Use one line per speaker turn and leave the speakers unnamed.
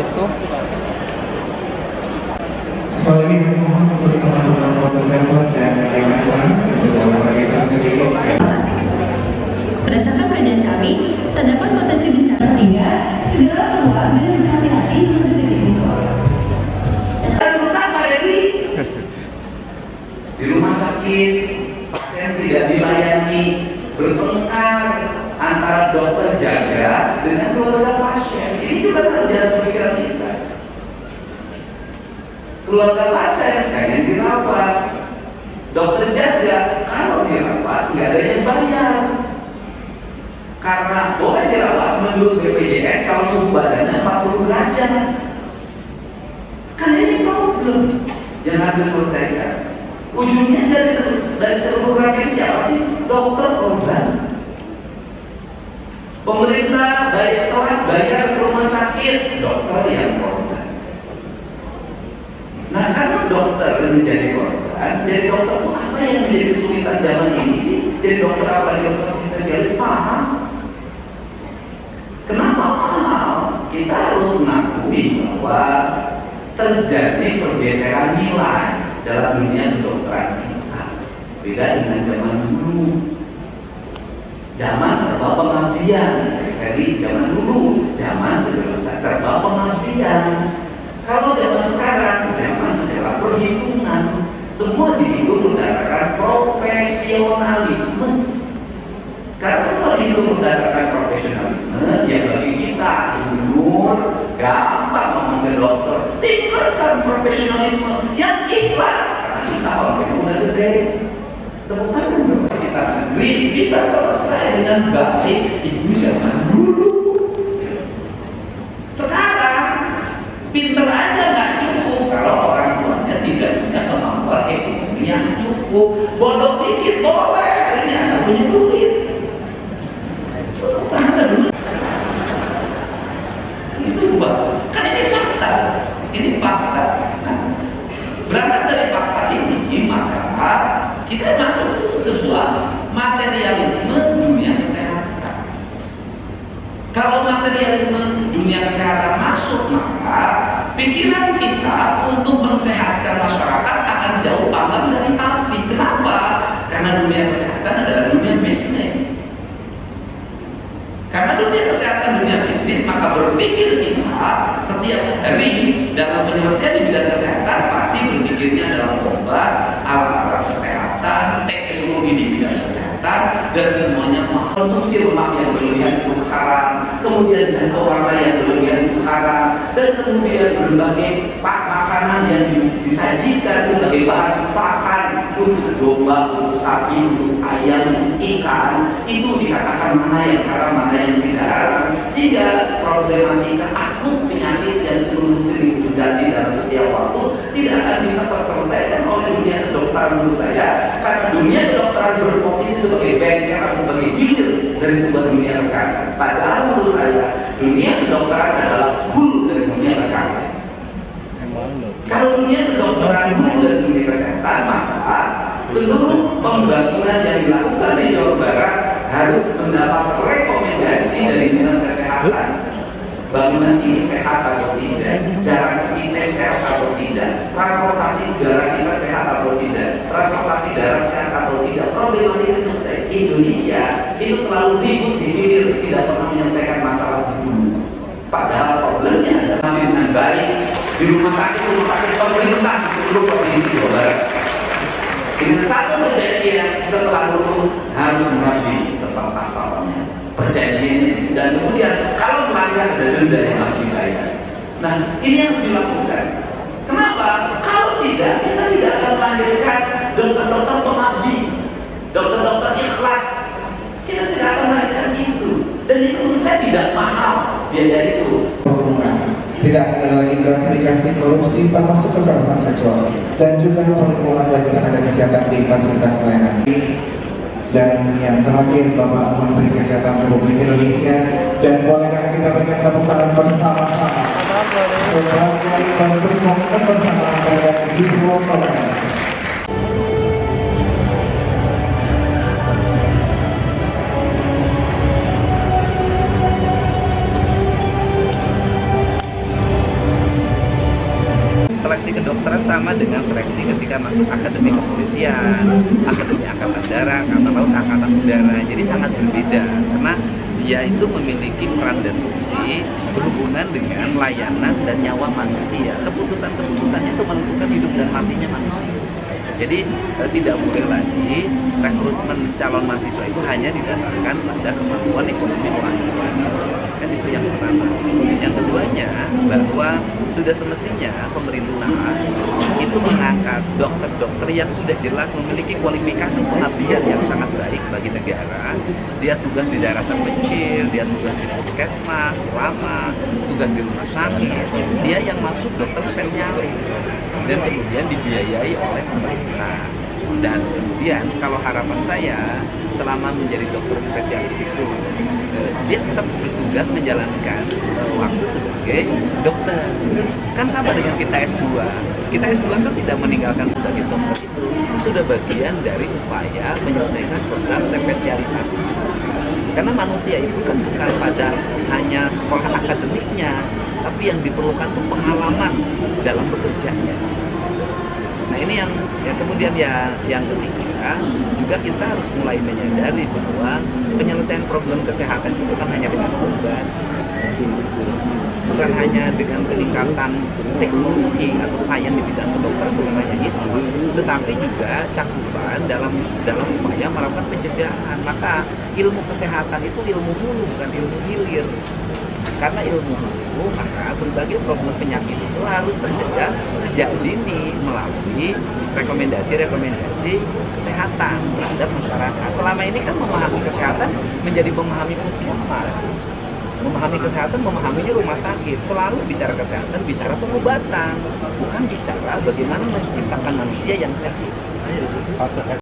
Francisco.
Sekali lagi mohon untuk teman-teman fotografer dan pemasan untuk memeriksa sedikit.
Berdasarkan kajian kami, terdapat potensi bencana. Ketiga, segera keluar dengan berhati-hati menuju titik kumpul.
Bersama di rumah sakit, pasien tidak dilayani, bertengkar antara dokter jaga dengan keluarga pasien. Ini juga terjadi pemikiran kita. Keluarga pasien pengen dirawat, dokter jaga kalau dirawat nggak ada yang bayar. Karena boleh dirawat menurut BPJS kalau suhu badannya 40 derajat. Kan ini problem yang harus diselesaikan. Ujungnya dari seluruh rakyat siapa sih? Dokter korban. Pemerintah telah bayar ke rumah sakit, dokter yang korban. Nah, karena dokter menjadi korban, jadi dokter itu apa yang menjadi kesulitan zaman ini sih? Jadi dokter apa? Dokter spesialis paham. Kenapa mahal? Kita harus mengakui bahwa terjadi pergeseran nilai dalam dunia kedokteran kita. Beda dengan zaman dulu. Zaman serba pengabdian. Jadi zaman dulu, zaman serba pengabdian. Kalau zaman sekarang, zaman segala perhitungan. Semua dihitung berdasarkan profesionalisme. Karena semua dihitung berdasarkan profesionalisme, ya bagi kita gubernur gampang ngomong ke dokter, tingkatkan profesionalisme yang ikhlas. Karena kita orangnya udah gede, temukan universitas negeri bisa selesai dengan baik. Itu zaman dulu. Sekarang pinter aja nggak cukup kalau orang tuanya tidak punya kemampuan ekonomi yang cukup. Bodoh dikit boleh, hari ini asal punya duit. Itu kan ini fakta, Nah, berangkat dari fakta ini, maka kita masuk ke sebuah materialisme dunia kesehatan. Kalau materialisme dunia kesehatan masuk, maka pikiran kita untuk mensehatkan masyarakat akan jauh panggang dari api. Kenapa? Karena dunia kesehatan adalah dunia bisnis. Karena dunia kesehatan, dunia bisnis, maka berpikir kita setiap hari dalam penyelesaian di bidang kesehatan pasti berpikirnya adalah obat, alat-alat kesehatan, teknologi di bidang kesehatan, dan semuanya mahal. Konsumsi lemak yang berlebihan itu haram, kemudian jangkau warna yang berlebihan itu haram, dan kemudian berbagai makanan yang disajikan sebagai bahan pakan untuk domba, untuk sapi, untuk ayam, untuk ikan, itu dikatakan mana yang haram, mana yang tidak haram, sehingga problematika akut penyakit yang sering terjadi dalam setiap waktu tidak akan bisa terselesaikan oleh dunia kedokteran menurut saya, karena dunia kedokteran berposisi sebagai bengkel atau sebagai hilir dari sebuah dunia kesehatan. Padahal menurut saya dunia kedokteran adalah hulu dari dunia kesehatan. Kalau dunia kedokteran hulu dari dunia kesehatan, maka seluruh pembangunan yang dilakukan di Jawa Barat harus mendapat rekomendasi dari dinas kesehatan. Bangunan ini sehat atau tidak, jarak kita sehat atau tidak, transportasi udara kita sehat atau tidak, transportasi darat sehat atau tidak. Problematika selesai. Indonesia itu selalu ribut di hilir, tidak pernah menyelesaikan masalah di hulu. Padahal problemnya adalah dengan baik di rumah sakit pemerintah di seluruh provinsi Jawa Barat. Dengan satu perjanjian setelah lulus harus mengabdi tempat asalnya, perjanjian, dan kemudian kalau melanggar ada denda yang harus dibayar. Nah, ini yang dilakukan. Kenapa? Kalau tidak, kita tidak akan melahirkan dokter-dokter pengabdi, dokter-dokter ikhlas. Kita tidak akan melahirkan itu. Dan itu menurut saya tidak mahal biaya itu.
Tidak ada lagi gratifikasi korupsi termasuk kekerasan seksual dan juga perlindungan bagi tenaga kesehatan di fasilitas layanan. Dan yang terakhir, Bapak Menteri Kesehatan Republik Indonesia, dan bolehkah kita berikan tepuk tangan bersama-sama sebagai bentuk komitmen bersama terhadap zero tolerance.
seleksi kedokteran sama dengan seleksi ketika masuk akademi kepolisian, akademi angkatan darat, angkatan laut, angkatan udara. Jadi sangat berbeda karena dia itu memiliki peran dan fungsi berhubungan dengan layanan dan nyawa manusia. Keputusan-keputusannya itu menentukan hidup dan matinya manusia. Jadi tidak boleh lagi rekrutmen calon mahasiswa itu hanya didasarkan pada kemampuan ekonomi orang tua. Kan itu yang pertama. Yang keduanya bahwa sudah semestinya pemerintah itu mengangkat dokter-dokter yang sudah jelas memiliki kualifikasi pengabdian yang sangat baik bagi negara. Dia tugas di daerah terpencil, dia tugas di puskesmas, ulama, tugas di rumah sakit. Dia yang masuk dokter spesialis dan kemudian dibiayai oleh pemerintah. Dan kemudian kalau harapan saya selama menjadi dokter spesialis itu dia tetap bertugas menjalankan waktu sebagai dokter. Kan sama dengan kita S2. Kita S2 kan tidak meninggalkan sebagai dokter, itu sudah bagian dari upaya menyelesaikan program spesialisasi. Karena manusia itu kan bukan pada hanya sekolah akademiknya, tapi yang diperlukan itu pengalaman dalam bekerjanya. Nah ini yang kemudian yang ketiga juga kita harus mulai menyadari bahwa penyelesaian problem kesehatan itu bukan hanya dengan obat, bukan hanya dengan peningkatan teknologi atau sains di bidang kedokteran, bukan hanya itu, tetapi juga cakupan dalam upaya melakukan pencegahan. Maka ilmu kesehatan itu ilmu hulu bukan ilmu hilir. Karena ilmu hulu, maka berbagai problem penyakit itu harus tercegah sejak dini melalui rekomendasi kesehatan terhadap masyarakat. Selama ini kan memahami kesehatan menjadi memahami puskesmas. Memahami kesehatan, memahaminya rumah sakit. Selalu bicara kesehatan, bicara pengobatan. Bukan bicara bagaimana menciptakan manusia yang sehat.